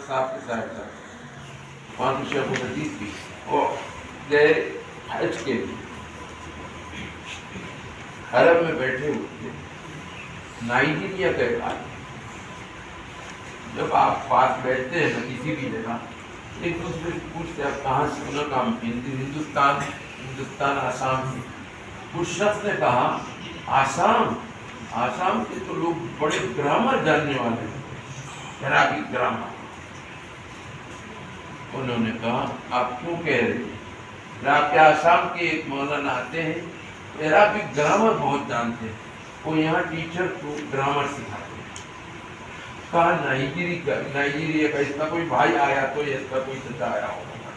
صاحب کے ساتھ تھا، وہاں شیخ الحدیث بھی، وہ گئے حج کے لیے، حرم میں بیٹھے ہوئے تھے، نائجیریا کا ایک آدمی، جب آپ پاس بیٹھتے ہیں نا کسی بھی جگہ، ایک دوسرے سے پوچھتے آپ کہاں سے؟ انہوں نے کہا ہندوستان آسام سے۔ اس شخص نے کہا آسام کے تو لوگ بڑے گرامر جاننے والے ہیں، عربی گرامر۔ انہوں نے کہا آپ کیوں کہہ رہے ہیں؟ آپ کے آسام کے ایک مولانا آتے ہیں، عربی گرامر بہت جانتے ہیں، وہ یہاں ٹیچر کو گرامر سکھاتے ہیں۔ کہا نائجیریا کا اس کا کوئی بھائی آیا تو اس کا کوئی چچا آیا ہوگا۔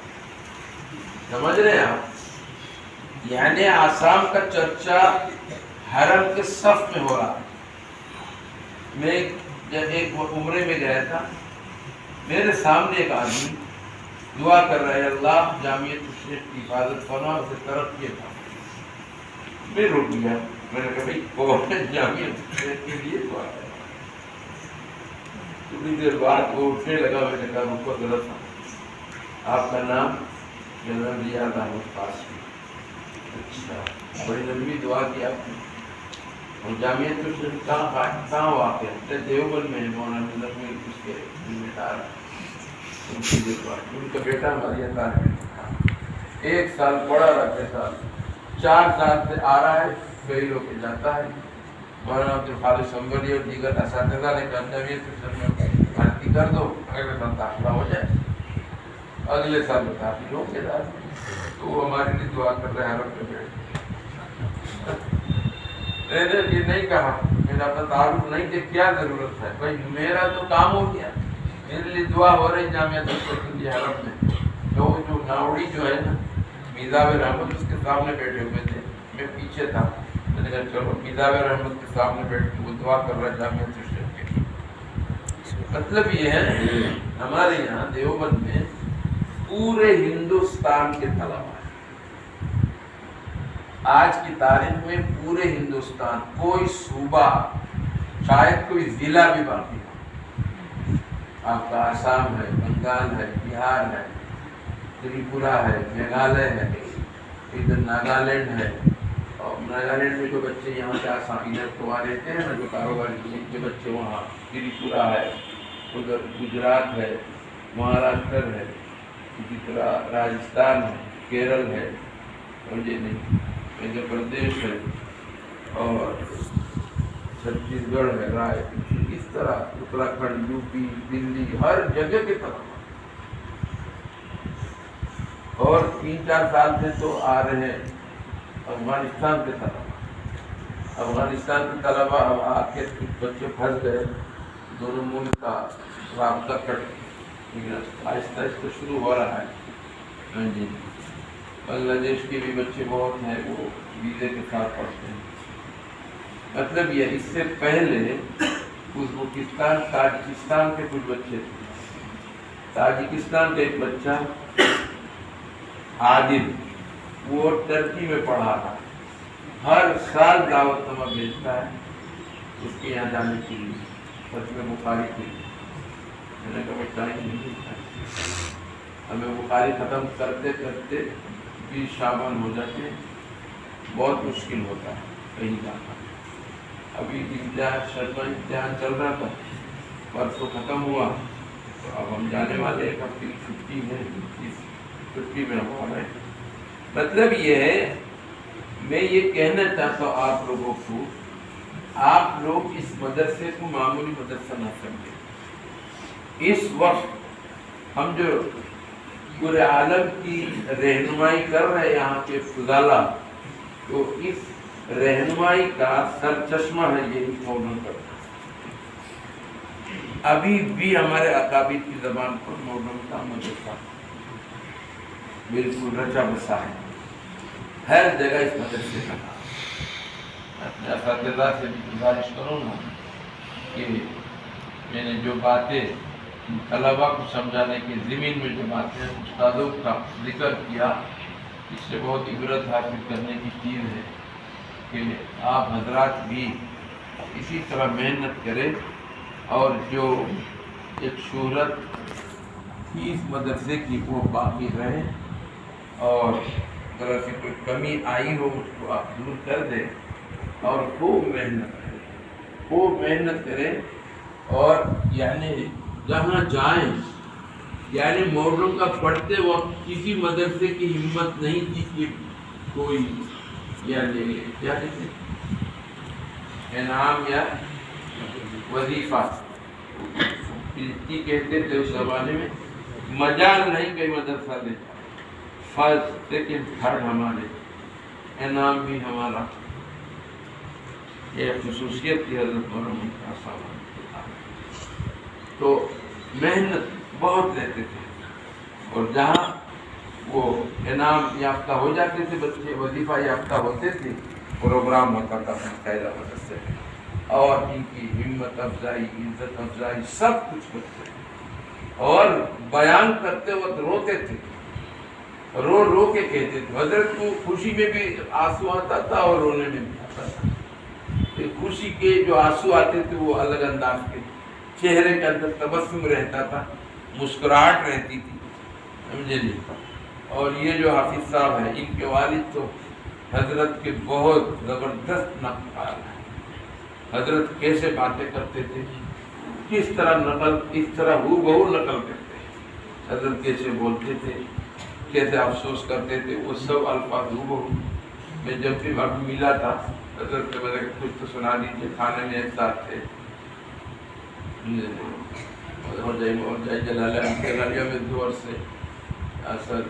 سمجھ رہے ہیں آپ؟ یعنی آسام کا چرچا حرم کے صف میں ہو رہا ہے۔ میں جب ایک عمرے میں گیا تھا، میرے سامنے ایک آدمی دعا کر رہا ہے اللہ جامعۃ الشیخ کی حفاظت فرما، اسے ترقی عطا۔ میں رک گیا، میں نے کہا بھائی کون ہے جامعۃ الشیخ کے لیے دعا کر؟ تھوڑی دیر بعد وہ اٹھنے لگا، میں نے کہا رکو ذرا سا، آپ کا نام؟ میرا ریاض احمد قاسمی۔ اچھا، بڑی لمبی دعا کی آپ نے۔ اور جامعۃ الشیخ کہاں واقع ہے؟ دیوبند میں، مولانا نظمی اس کے ذمہ دار ہیں، ان کا بیٹا ہماری اللہ ہے، 1 سال پڑھا رہا ہے، 4 سال سے آ رہا ہے، فیل ہو کے جاتا ہے۔ مولانا عبدالخالق سنبھلی اور دیگر اساتذہ نے کہا جامعۃ الشیخ میں بھرتی کر دو، اگلے سال داخلہ ہو جائے، اگلے سال بتاتی ہو کے دار، تو وہ ہمارے لیے دعا کر رہے ہیں حرم پہ بیٹھ۔ میں نے یہ نہیں کہا، میرا اپنا تعارف نہیں کہ کیا ضرورت ہے بھائی، میرا تو کام ہو گیا، میرے لیے دعا ہو رہی جامعۃ الشیخ کے لیے حرم میں۔ جو ناوڑی جو ہے نا میزاب رحمت، اس کے سامنے بیٹھے ہوئے تھے، میں پیچھے تھا، میں نے کہا چلو میزاب رحمت کے سامنے بیٹھ کے وہ دعا کر رہا ہے جامعۃ الشیخ کے لیے۔ مطلب یہ ہے ہمارے یہاں دیوبند میں پورے ہندوستان کے طلبا ہیں۔ آج کی تاریخ میں پورے ہندوستان، کوئی صوبہ، شاید کوئی ضلع بھی باقی ہو۔ آپ کا آسام ہے، بنگال ہے، بہار ہے، تریپورہ ہے، میگھالیہ ہے، ادھر ناگالینڈ ہے، اور ناگالینڈ میں جو بچے یہاں سے آسام ادھر تو وہاں رہتے ہیں نا، جو کاروباری کے بچے وہاں، تریپورہ ہے، ادھر گجرات ہے، مہاراشٹر ہے، اسی طرح راجستھان ہے، کیرل ہے، مجھے نہیں، مدھیہ پردیش ہے، اور چھتیس گڑھ ہے، رائے، اس طرح اتراکھنڈ، یو پی، دلی، ہر جگہ کے طرف۔ اور 3-4 سال سے تو آ رہے ہیں افغانستان کے طلبا۔ افغانستان کے طلبا اب آ کے کچھ بچے پھنس گئے، دونوں ملک کا رابطہ کٹ، آہستہ آہستہ شروع ہو رہا ہے۔ جی، بنگلہ دیش کے بھی بچے بہت ہیں، وہ ویزے کے ساتھ پڑھتے ہیں۔ مطلب یہ اس سے پہلے ازبکستان، تاجکستان کے کچھ بچے تھے۔ تاجکستان کا ایک بچہ عادل، وہ ترکی میں پڑھا تھا، ہر سال دعوت نامہ بھیجتا ہے اس کے یہاں جانے کے لیے، ختم بخاری کے لیے۔ میں نے کہا ٹائم نہیں ملتا، ہمیں بخاری ختم کرتے کرتے 20 شعبان ہو جاتے ہیں، بہت مشکل ہوتا ہے کہیں جانا۔ ابھی امتحان چل رہا تھا، پرسوں ختم ہوا، تو اب ہم جانے والے، 1 ہفتے کی چھٹی ہے، اس چھٹی میں ہم آ رہے ہیں۔ مطلب یہ ہے، میں یہ کہنا چاہتا ہوں آپ لوگوں کو، آپ لوگ اس مدرسے کو معمولی مدرسہ نہ سمجھیں۔ اس وقت ہم جو پورے عالم کی رہنمائی کر رہے ہیں یہاں کے فضالہ، تو اس رہنمائی کا سرچشمہ ہے یہی مولانا کرتا۔ ابھی بھی ہمارے اکابر کی زبان پر مولانا کا مدرسہ بالکل رچا بسا ہے، ہر جگہ اس مدرسے کا نام۔ اپنے اساتذہ سے بھی گزارش کروں گا کہ میں نے جو باتیں طلبا کو سمجھانے کی زمین میں جو باتیں استادوں کا ذکر کیا، اس سے بہت عبرت حاصل کرنے کی چیز ہے کہ آپ حضرات بھی اسی طرح محنت کریں، اور جو ایک شہرت فیس مدرسے کی وہ باقی رہے، اور اگر ایسی کوئی کمی آئی ہو اس کو آپ دور کر دیں، اور خوب محنت کریں، اور یعنی جہاں جائیں، یعنی محرم کا پڑھتے وقت کسی مدرسے کی ہمت نہیں تھی کہ کوئی یعنی کیا کہتے انعام یا وظیفہ کہتے تھے اس زمانے میں، مجال نہیں کوئی مدرسہ دے فرض، لیکن تھرڈ ہمارے انعام بھی ہمارا، یہ خصوصیت کی حضرت مولانا کا سامان تو محنت بہت لیتے تھے، اور جہاں وہ انعام یافتہ ہو جاتے تھے بچے، وظیفہ یافتہ ہوتے تھے، پروگرام ہوتا تھا قاعدہ مدرسے میں، اور ان کی ہمت افزائی، عزت افزائی سب کچھ کرتے تھے، اور بیان کرتے وقت روتے تھے، رو رو کے کہتے تھے۔ حضرت کو خوشی میں بھی آنسو آتا تھا اور رونے میں بھی آتا تھا۔ خوشی کے جو آنسو آتے تھے وہ الگ انداز کے، چہرے کے اندر تبسم رہتا تھا، مسکراہٹ رہتی تھی، سمجھے جی۔ اور یہ جو حافظ صاحب ہیں، ان کے والد تو حضرت کے بہت زبردست نقل ہیں۔ حضرت کیسے باتیں کرتے تھے، کس طرح نقل، اس طرح ہو بہو نقل کرتے ہیں، حضرت کیسے بولتے تھے، کیسے افسوس کرتے تھے، وہ سب الفاظ ہو بہو۔ میں جب بھی وقت ملا تھا حضرت سے بولے کچھ تو سنا دیجیے، کھانے میں ایک ساتھ تھے، اور جائے جلالیہ میں 2 عرصے اثر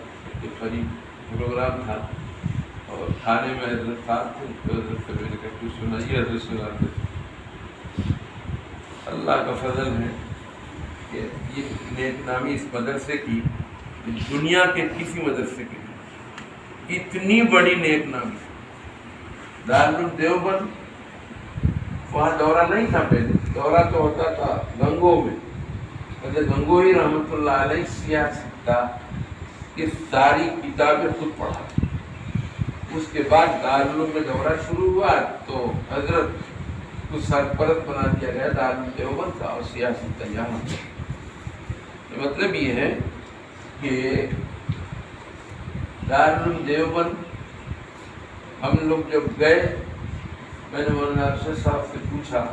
کے قریب پروگرام تھا، اور کھانے میں حضرت ساتھ تھے، تو حضرت سے میں نے کہا کچھ سنائیے، حضرت سناتے تھے۔ اللہ کا فضل ہے کہ یہ نیک نامی اس مدرسے کی دنیا کے کسی مدرسے کی اتنی بڑی نیک نامی۔ دارالعلوم دیوبند وہاں دورہ نہیں تھا پہلے، دورہ تو ہوتا تھا گنگو میں، گنگوہی رحمۃ اللہ علیہ سیاست کا یہ ساری کتابیں خود پڑھا۔ اس کے بعد دارالعلوم میں دورہ شروع ہوا تو حضرت کو سرپرست بنا دیا گیا دارالعلوم دیوبند کا، اور سیاست کا یہاں۔ مطلب یہ ہے کہ دارالعلوم دیوبند ہم لوگ جب گئے، میں نے مولانا ارشد صاحب سے پوچھا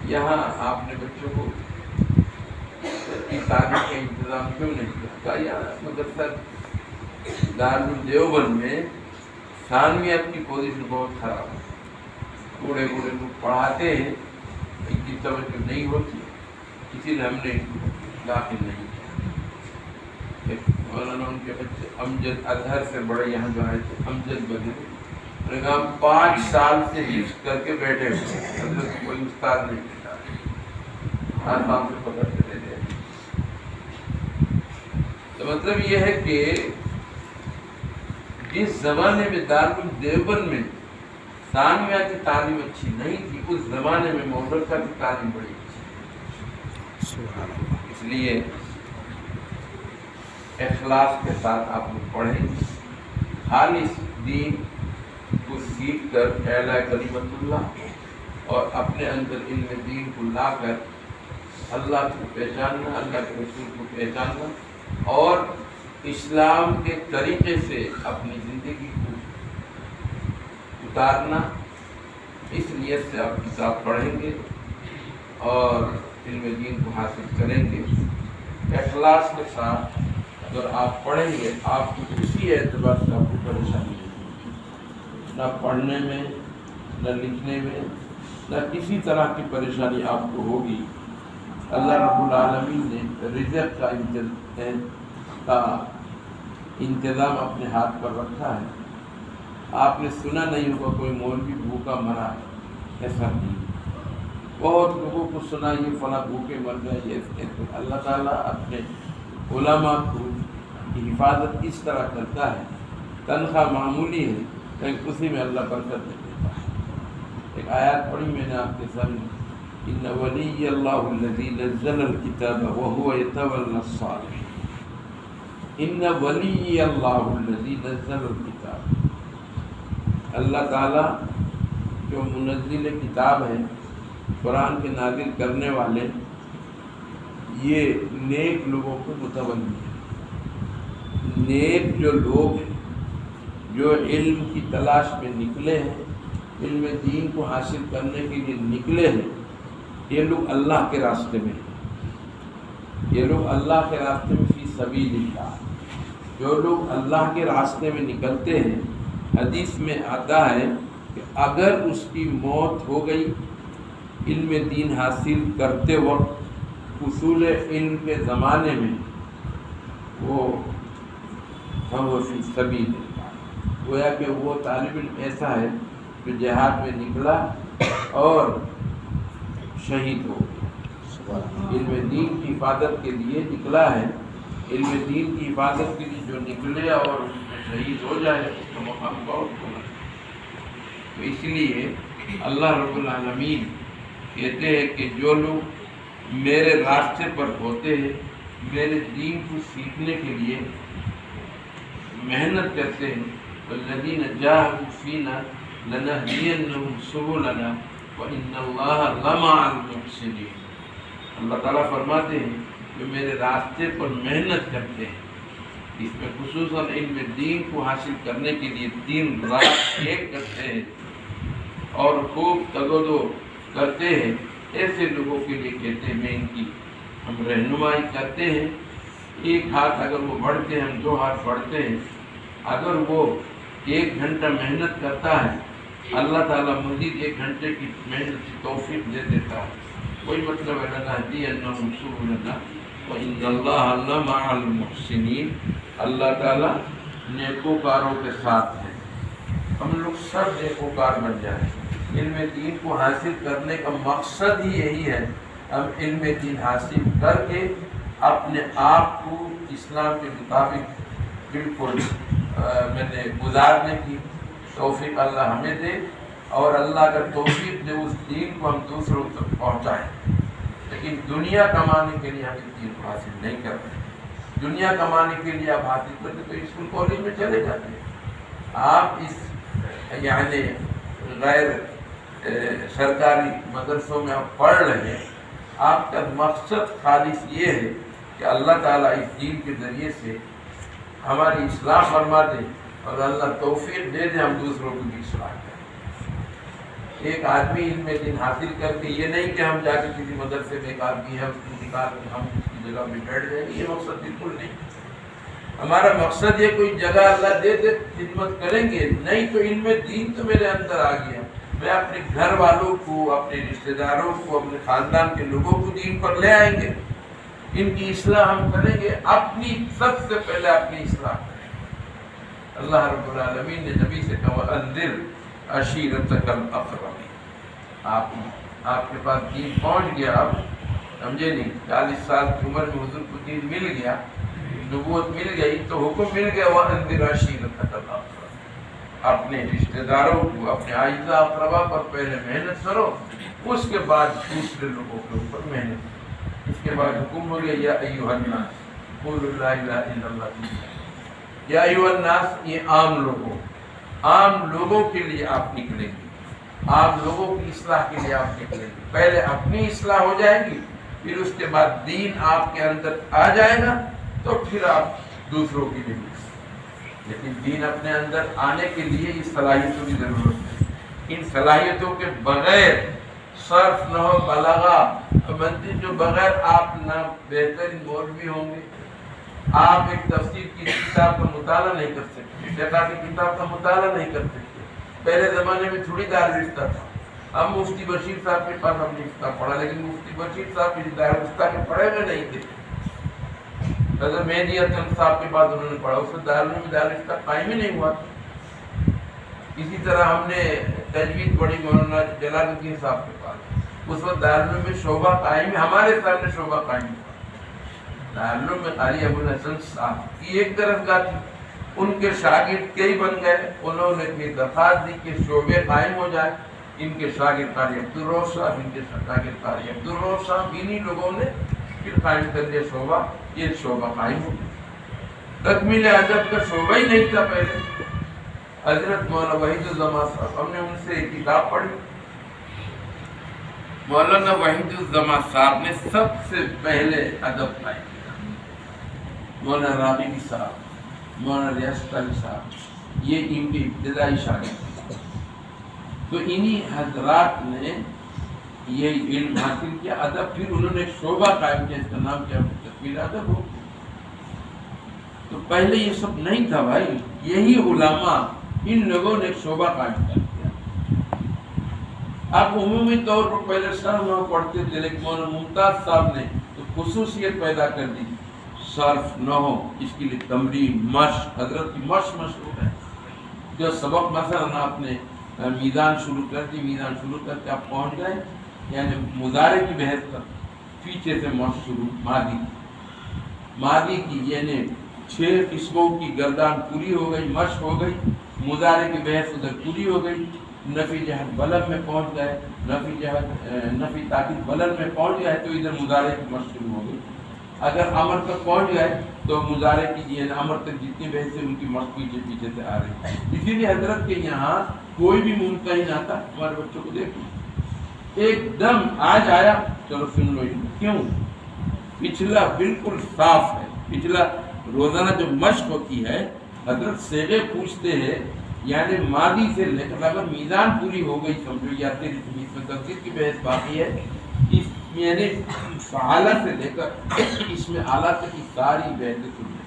یہاں آپ نے بچوں کو کی تعلیم کا انتظام کیوں نہیں کیا؟ کہا یہاں مدرسہ دارالعلوم دیوبند میں ثانویات کی پوزیشن بہت خراب ہے، بوڑھے لوگ پڑھاتے ہیں، ان کی توجہ نہیں ہوتی، اسی لیے ہم نے داخل نہیں کیا۔ مولانا ان کے بچے امجد ازہر سے بڑے یہاں جو آئے تھے، امجد بدر، انہوں نے کہا ہم 5 سال سے حفظ کر کے بیٹھے ہوئے، حضرت کوئی استاد نہیں ملتا، آسام سے پکڑ کے دے دے۔ تو مطلب یہ ہے کہ جس زمانے میں دارالعلوم دیوبند میں ثانویات کی تعلیم اچھی نہیں تھی، اس زمانے میں مدرسہ کی تعلیم بڑی اچھی۔ اس لیے اخلاص کے ساتھ آپ لوگ پڑھیں، خالص دین کو سیکھ کر اعلیٰ کلمت اللہ اور اپنے اندر علم دین کو لا کر اللہ کو پہچاننا، اللہ کے رسول کو پہچاننا، اور اسلام کے طریقے سے اپنی زندگی کو اتارنا۔ اس نیت سے آپ کتاب پڑھیں گے اور علم دین کو حاصل کریں گے، اخلاص کے ساتھ اگر آپ پڑھیں گے، آپ کو کسی اعتبار سے آپ کو پریشانی نہیں، نہ پڑھنے میں، نہ لکھنے میں، نہ کسی طرح کی پریشانی آپ کو ہوگی۔ اللہ رب العالمین نے رزق کا انتظام اپنے ہاتھ پر رکھا ہے۔ آپ نے سنا نہیں ہوگا کوئی مولوی بھوکا مرا ہے، ایسا نہیں۔ بہت لوگوں کو سنا یہ فلاں بھوکے مر گئے، یہ اللہ تعالیٰ اپنے علماء کو کی حفاظت اس طرح کرتا ہے، تنخواہ معمولی ہے لیکن اسی میں اللہ برکت دیتا ہے۔ ایک آیات پڑھی میں نے آپ کے سامنے، ان ولی اللہ الذی نزل الکتاب وهو یتولی الصالحین، ان ولی اللہ الذی نزل الکتاب، اللہ تعالیٰ جو منزل کتاب ہے، قرآن کے نازل کرنے والے، یہ نیک لوگوں کو متولی ہے۔ نیک جو لوگ ہیں، جو علم کی تلاش میں نکلے ہیں، علم دین کو حاصل کرنے کے لیے نکلے ہیں، یہ لوگ اللہ کے راستے میں ہیں۔ یہ لوگ اللہ کے راستے میں فی سبیل اللہ، جو لوگ اللہ کے راستے میں نکلتے ہیں، حدیث میں آتا ہے کہ اگر اس کی موت ہو گئی علم دین حاصل کرتے وقت اصول علم کے زمانے میں، وہ فی سبیل اللہ، گویا کہ وہ طالب علم ایسا ہے جو جہاد میں نکلا اور شہید ہو گیا۔ علم دین کی حفاظت کے لیے نکلا ہے، علم دین کی حفاظت کے لیے جو نکلے اور اس میں شہید ہو جائے اس کا مقام بہت بڑا ہے۔ تو اس لیے اللہ رب العالمین کہتے ہیں کہ جو لوگ میرے راستے پر ہوتے ہیں، میرے دین کو سیکھنے کے لیے محنت کرتے ہیں، والذین جاہدوا فینا لنہدینہم سبلنا وان اللہ لمع المحسنین۔ اللہ تعالیٰ فرماتے ہیں جو میرے راستے پر محنت کرتے ہیں، اس میں خصوصاً علم دین کو حاصل کرنے کے لیے دن رات ایک کرتے ہیں اور خوب تگودو کرتے ہیں، ایسے لوگوں کے لیے کہتے ہیں میں ان کی ہم رہنمائی کرتے ہیں۔ ایک ہاتھ اگر وہ بڑھتے ہیں ہم دو ہاتھ بڑھتے ہیں، اگر وہ 1 گھنٹہ محنت کرتا ہے اللہ تعالیٰ مزید 1 گھنٹے کی محنت کی توفیق دے دیتا ہے۔ کوئی مطلب ہے لنہدینہم سبلنا وان اللہ لمع المحسنین، اللہ تعالیٰ نیکوکاروں کے ساتھ ہے۔ ہم لوگ سب نیکوکار بن جائیں۔ علم دین کو حاصل کرنے کا مقصد ہی یہی ہے، ہم علم دین حاصل کر کے اپنے آپ کو اسلام کے مطابق بالکل میں نے گزارنے کی توفیق اللہ ہمیں دے، اور اللہ اگر توفیق دے اس دین کو ہم دوسروں تک پہنچائیں۔ لیکن دنیا کمانے کے لیے ہم اس دین کو حاصل نہیں کرتے۔ دنیا کمانے کے لیے آپ حاصل کرتے تو اسکول کالج میں چلے جاتے ہیں، آپ اس یعنی غیر سرکاری مدرسوں میں آپ پڑھ رہے ہیں، آپ کا مقصد خالص یہ ہے کہ اللہ تعالیٰ اس دین کے ذریعے سے ہماری اصلاح فرما دے اور اللہ توفیق دے دے ہم دوسروں کی بھی اصلاح کریں۔ ایک آدمی علم دین حاصل کر کے یہ نہیں کہ ہم جا کے کسی مدرسے میں ایک آدمی ہے اس کو نکال کے ہم اس کی جگہ میں بیٹھ جائیں گے، یہ مقصد بالکل نہیں۔ ہمارا مقصد یہ کوئی جگہ اللہ دے دے خدمت کریں گے، نہیں تو علم دین تو میرے اندر آ گیا، میں اپنے گھر والوں کو، اپنے رشتہ داروں کو، اپنے خاندان کے لوگوں کو دین پر لے آئیں گے، ان کی اصلاح ہم کریں گے، اپنی سب سے پہلے اپنی اصلاح کریں گے۔ اللہ رب العالمین نے نبی سے کہا وَأَنذِرْ عَشِيرَتَكَ الْأَقْرَبِينَ۔ آپ کے پاس دین پہنچ گیا، اب سمجھے نہیں، 40 سال کی عمر میں حضور کو دین مل گیا، نبوت مل گئی، تو حکم مل گیا وَأَنذِرْ عَشِيرَتَكَ الْأَقْرَبِينَ۔ اپنے رشتہ داروں کو، اپنے اعزاء اقربا پر پہلے محنت کرو، اس کے بعد دوسرے لوگوں کے اوپر محنت۔ اس کے بعد حکم ہو گیا یا ایھا الناس قولوا لا الہ الا اللہ۔ یا ایھا الناس، یہ عام لوگوں کے لیے آپ نکلیں گے، عام لوگوں کی اصلاح کے لیے آپ نکلیں گے۔ پہلے اپنی اصلاح ہو جائے گی، پھر اس کے بعد دین آپ کے اندر آ جائے گا، تو پھر آپ دوسروں کی بھی نکلیں۔ لیکن دین اپنے اندر آنے کے لیے اس صلاحیتوں کی ضرورت ہے۔ ان صلاحیتوں کے بغیر صرف نہ ہو بلاغہ منطق، جو بغیر آپ نہ بہترین مولوی ہوں گے، آپ ایک تفسیر کی کتاب کا مطالعہ نہیں کر سکتے، فقہ کی کتاب کا مطالعہ نہیں کر سکتے۔ پہلے زمانے میں تھوڑی دارالفتا تھا، ہم مفتی بشیر صاحب کے پاس ہم نے فقہ پڑھا، لیکن مفتی بشیر صاحب کسی دارالفتا کے پڑھے ہوئے نہیں تھے۔ حضرت مہدی حسن صاحب کے پاس انہوں نے پڑھا، اس سے دارالفتا قائم ہی نہیں ہوا تھا۔ اسی طرح ہم نے تجوید پڑھی مولانا جلال الدین صاحب کے پاس، اس وقت دارالعلوم میں شعبہ قائم ہے، ہمارے سامنے شعبہ قائم ہوا۔ دارالعلوم میں قاری ابو الحسن صاحب کی ایک درسگاہ تھی، ان کے شاگرد کئی بن گئے، انہوں نے درخواست دی کہ شعبے قائم ہو جائے، ان کے شاگرد قاری عبدالرؤف صاحب، ان کے شاگرد قاری عبدالرؤف صاحب، انہی لوگوں نے پھر قائم کر دیا شعبہ، یہ شعبہ قائم ہو گیا۔ تکمیل ادب کا شعبہ ہی نہیں تھا پہلے۔ حضرت مولانا وحید الزمان صاحب، ہم نے ان سے ایک کتاب پڑھی، مولانا وحید الزمان صاحب نے سب سے پہلے ادب قائم کیا. مولانا راغبی صاحب، مولانا ریاست علی صاحب، یہ ان کے ابتدائی شاگرد تھے. تو انہی حضرات نے یہ علم حاصل کیا ادب. پھر انہوں نے ایک شعبہ قائم کیا، اس کا نام کیا؟ تکمیل ادب ہو. تو پہلے یہ سب نہیں تھا بھائی، یہی علماء ان لوگوں نے ایک شعبہ قائم کر دیا. آپ عمومی طور پر پہلے صرف نحو پڑھتے تھے، لیکن مولانا ممتاز صاحب نے تو خصوصیت پیدا کر دی صرف نحو. اس کے لیے تمرین، مشق، حضرت کی مشق مشہور ہے. جو سبق مثلا آپ نے میزان شروع کر دی، میزان شروع کر کے آپ پہنچ گئے یعنی مضارع کی بحث تک، پیچھے سے مشق شروع. ماضی کی یعنی 6 قسموں کی گردان پوری ہو گئی، مشق ہو گئی. مضارع کی بحث ادھر پوری ہو گئی. نفی جہت بلد میں پہنچ گئے، نفی تاکید بلد میں پہنچ گئے تو ادھر مضارع کی مشق شروع ہو گئی. اگر امر تک پہنچ گئے تو مضارع کی یعنی امر تک جتنی بحث ہے ان کی مشق پیچھے پیچھے سے آ رہی ہے. اسی لیے حضرت کے یہاں کوئی بھی ممتحن آتا، ہمارے بچوں کو دیکھو ایک دم آج آیا چلو سن لو. کیوں؟ پچھلا بالکل صاف ہے. پچھلا روزانہ جو مشق ہوتی ہے حضرت صیغے پوچھتے ہیں، یعنی ماضی سے لے کر اگر میزان پوری ہو گئی سمجھو یا پھر اس میں تفسیر کی بحث باقی ہے، اس یعنی فعالہ سے لے کر اس میں اعلیٰ تک کی ساری بحثیں سن لیں.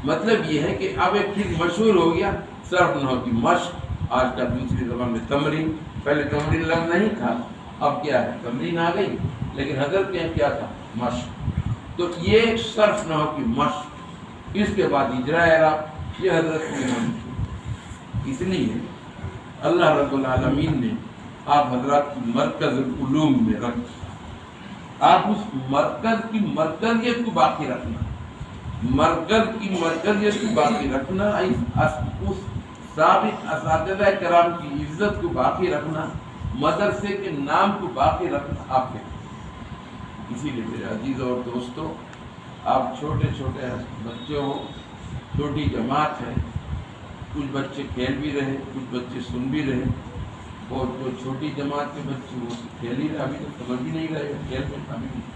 مطلب یہ ہے کہ اب ایک چیز مشہور ہو گیا صرف نحو کی مشق. آج کل دوسری زبان میں تمرین. پہلے تمرین لفظ نہیں تھا، اب کیا ہے؟ تمرین آ گئی. لیکن حضرت کے یہاں کیا تھا؟ مشق. تو یہ صرف نحو کی مشق. اس کے بعد اجراء اعراب، یہ حضرت کے یہاں. اس لیے اللہ رب العالمین نے آپ حضرات کی مرکز العلوم میں رکھ، آپ اس مرکز کی مرکزیت کو باقی رکھنا، مرکز کی مرکزیت کو باقی رکھنا، اس سابق اساتذہ کرام کی عزت کو باقی رکھنا، مدرسے کے نام کو باقی رکھنا آپ کے. اسی لیے میرے عزیز اور دوستوں، آپ چھوٹے چھوٹے بچے ہو، چھوٹی جماعت ہے، کچھ بچے کھیل بھی رہے، کچھ بچے سن بھی رہے، اور جو چھوٹی جماعت کے بچے وہ کھیل ہی رہے، ابھی تو سمجھ بھی نہیں رہے کھیل میں،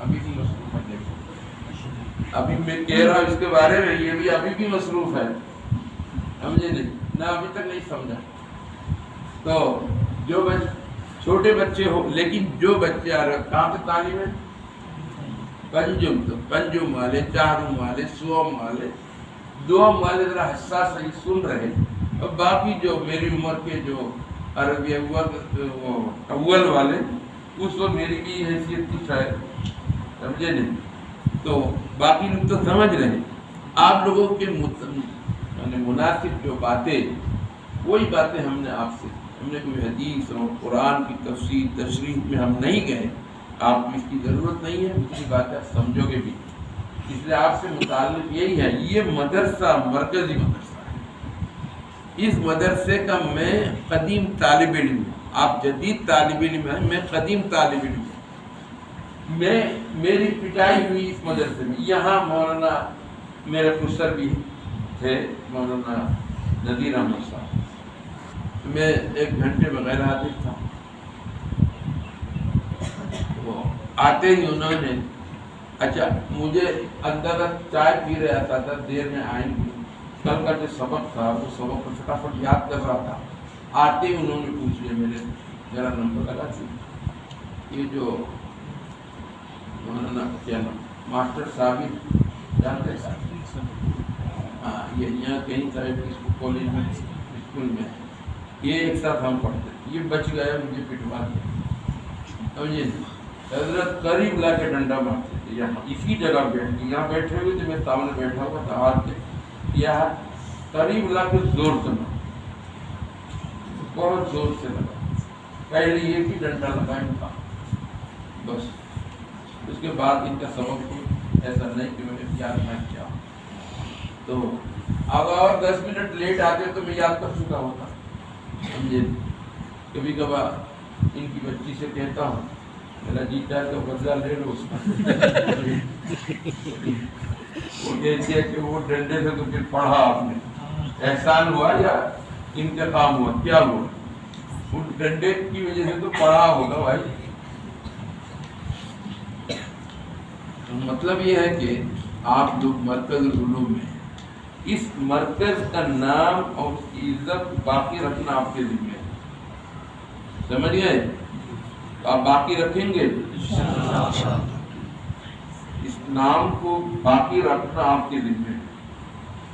ابھی بھی مصروف ہے. دیکھو ابھی میں کہہ رہا ہوں اس کے بارے میں، یہ بھی ابھی بھی مصروف ہے. سمجھے نہیں نہ؟ ابھی تک نہیں سمجھا. تو جو چھوٹے بچے ہو، لیکن جو بچے آ رہے کہاں پہ تعلیم ہے؟ پنجم، تو پنجم والے، چارم والے، سوم والے، دوم والے ذرا حساس صحیح سن رہے. اور باقی جو میری عمر کے جو عربی اول والے، اس وقت میری بھی حیثیت تھی شاید، سمجھے نہیں؟ تو باقی لوگ تو سمجھ رہے ہیں. آپ لوگوں کے مناسب جو باتیں، وہی باتیں ہم نے آپ سے، ہم نے کوئی حدیث اور قرآن کی تفسیر تشریح میں ہم نہیں گئے. آپ کو اس کی ضرورت نہیں ہے، دوسری بات ہے سمجھو گے بھی. اس لیے آپ سے متعلق یہی ہے، یہ مدرسہ مرکزی مدرسہ ہے. اس مدرسے کا میں قدیم طالب علم ہوں. آپ جدید طالب علم ہیں، میں قدیم طالب علم ہوں. میری پٹائی ہوئی اس مدرسے میں. یہاں مولانا میرے خسر بھی تھے، مولانا نذیر احمد صاحب. میں 1 گھنٹے بغیر حاضر تھا. آتے ہی انہوں نے اچھا مجھے اندر چائے پی رہا تھا، دیر میں آئیں گے، کل کا جو سبق تھا وہ سبق کو فٹافٹ یاد کر رہا تھا. آتے ہی انہوں نے پوچھ لیا، میرے ذرا نمبر لگا تھی. یہ جو مولانا کیا نام ماسٹر صاحب جانتے ہیں؟ ہاں، یہ یہاں کہیں صاحب اس کو کالج میں اسکول میں یہ ایک ساتھ ہم پڑھتے. یہ بچ گیا، مجھے پٹوا دیا. سمجھے؟ حضرت قریب لا کے ڈنڈا مارتے تھے. یہاں اسی جگہ بیٹھ کے یہاں بیٹھے ہوئے تھے، میں سامنے بیٹھا ہوا تھا، ہاتھ کے یہاں قریب لا کے زور سے مارا، بہت زور سے لگا. پہلے ایک ہی ڈنڈا لگا ان کا بس. اس کے بعد ان کا سبق ایسا نہیں کہ میں نے یاد نہ کیا. تو اب اور 10 منٹ لیٹ آتے تو میں یاد کر چکا ہوتا. سمجھے؟ کبھی کبھار ان کی بچی سے کہتا ہوں میرا جیتا کا بدلہ لے لو اس کا. وہ کہتی ہے کہ وہ ڈنڈے سے تو پھر پڑھا آپ نے، احسان ہوا یا انتقام ہوا؟ کیا ہوا؟ اس ڈنڈے کی وجہ سے تو پڑھا ہوگا بھائی. مطلب یہ ہے کہ آپ جو مرکز العلوم میں، اس مرکز کا نام اور اس کی عزت باقی رکھنا آپ کے ذمہ ہے. سمجھ گئے؟ آپ باقی رکھیں گے اس نام کو، باقی رکھنا آپ کے ذمہ ہے.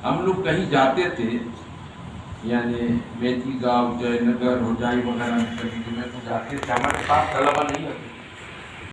ہم لوگ کہیں جاتے تھے، یعنی میتھی گاؤں، جے نگر، ہوجائی وغیرہ میں کبھی میں تو جاتے تھے، ہمارے پاس طلبہ نہیں ہوتے.